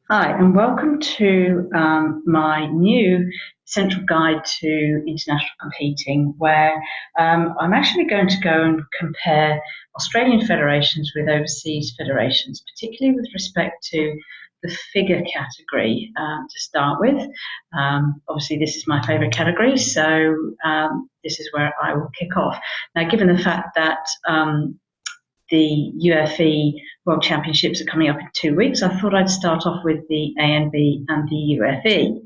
Hi, and welcome to my new Central Guide to International Competing, where I'm actually going to go and compare Australian federations with overseas federations, particularly with respect to the figure category to start with. Obviously, this is my favourite category, so this is where I will kick off. Now, given the fact that the UFE World Championships are coming up in 2 weeks, I thought I'd start off with the ANB and the UFE.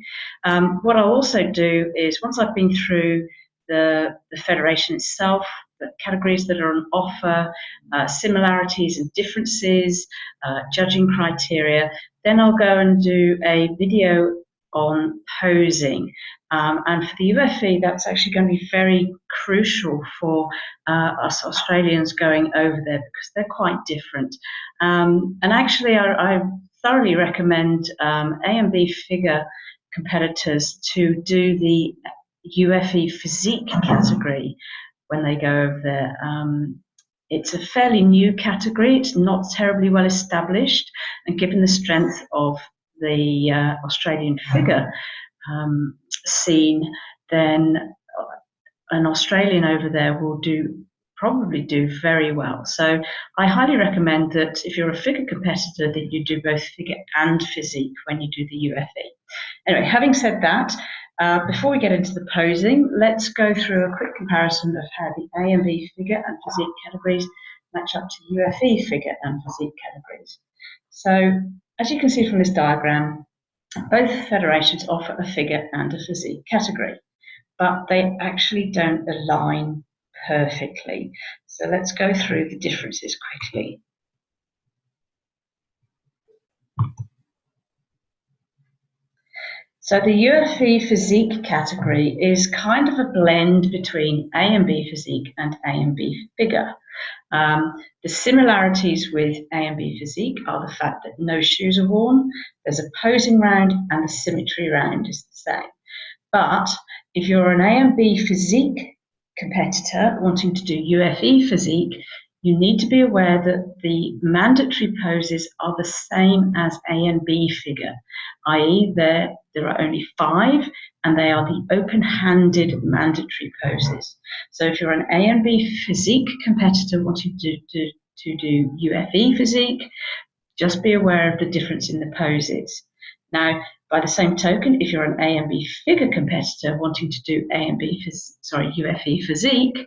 What I'll also do is, once I've been through the federation itself, the categories that are on offer, similarities and differences, judging criteria, then I'll go and do a video on posing. And for the UFE, that's actually going to be very crucial for us Australians going over there because they're quite different. And actually, I thoroughly recommend ANB figure competitors to do the UFE physique category when they go over there. It's a fairly new category. It's not terribly well established, and given the strength of the Australian figure scene, then an Australian over there will probably do very well. So I highly recommend that if you're a figure competitor, that you do both figure and physique when you do the UFE. Anyway, having said that, before we get into the posing, let's go through a quick comparison of how the ANB figure and physique categories match up to UFE figure and physique categories. So as you can see from this diagram, both federations offer a figure and a physique category, but they actually don't align perfectly. So let's go through the differences quickly. So the UFE physique category is kind of a blend between ANB physique and ANB figure. The similarities with ANB physique are the fact that no shoes are worn, there's a posing round, and the symmetry round is the same. But if you're an ANB physique competitor wanting to do UFE physique, you need to be aware that the mandatory poses are the same as ANB figure, i.e. there are only 5, and they are the open-handed mandatory poses. So if you're an ANB physique competitor wanting to do UFE physique, just be aware of the difference in the poses. Now, by the same token, if you're an ANB figure competitor wanting to do UFE physique,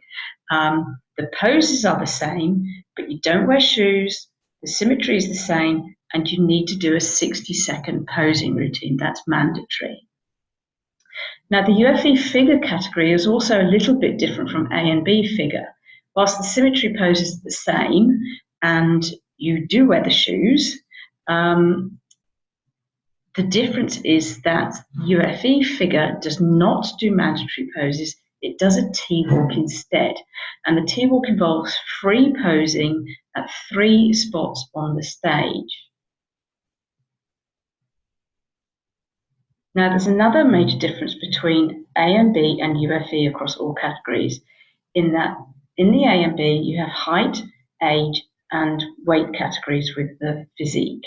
the poses are the same, but you don't wear shoes, the symmetry is the same, and you need to do a 60-second posing routine. That's mandatory. Now, the UFE figure category is also a little bit different from ANB figure. Whilst the symmetry pose is the same, and you do wear the shoes, the difference is that UFE figure does not do mandatory poses, it does a T-walk instead. And the T-walk involves free posing at 3 spots on the stage. Now, there's another major difference between ANB and UFE across all categories, in that in the ANB you have height, age, and weight categories with the physique.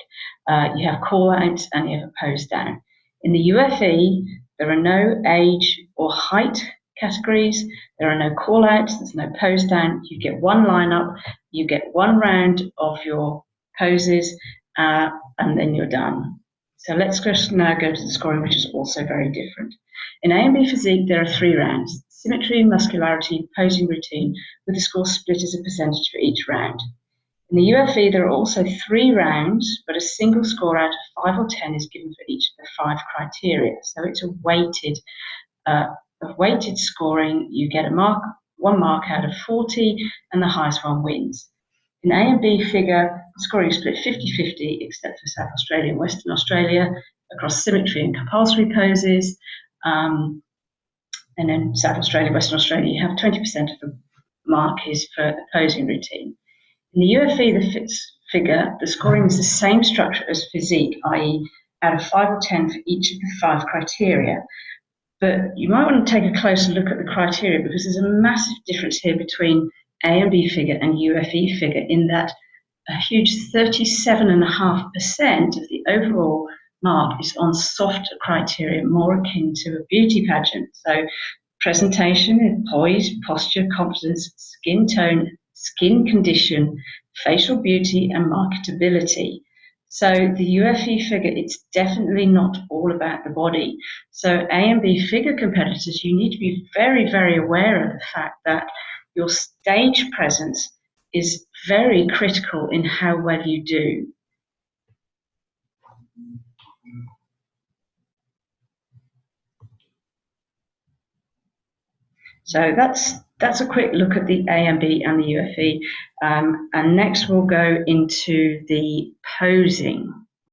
You have call-outs and you have a pose down. In the UFE, there are no age or height categories, there are no call-outs, there's no pose down. You get one lineup, you get one round of your poses, and then you're done. So let's just now go to the scoring, which is also very different. In ANB physique, there are 3 rounds: symmetry, muscularity, posing routine, with the score split as a percentage for each round. In the UFE, there are also 3 rounds, but a single score out of 5 or 10 is given for each of the 5 criteria. So it's a weighted scoring. You get one mark out of 40, and the highest one wins. In ANB figure, the scoring is split 50-50, except for South Australia and Western Australia, across symmetry and compulsory poses. And in South Australia, Western Australia, you have 20% of the mark is for the posing routine. In the UFE figure, the scoring is the same structure as physique, i.e. out of 5 or 10 for each of the 5 criteria. But you might want to take a closer look at the criteria, because there's a massive difference here between ANB figure and UFE figure, in that a huge 37.5% of the overall is on softer criteria, more akin to a beauty pageant. So presentation, poise, posture, confidence, skin tone, skin condition, facial beauty, and marketability. So the UFE figure, it's definitely not all about the body. So ANB figure competitors, you need to be very, very aware of the fact that your stage presence is very critical in how well you do. So that's a quick look at the ANB and the UFE. And next we'll go into the posing.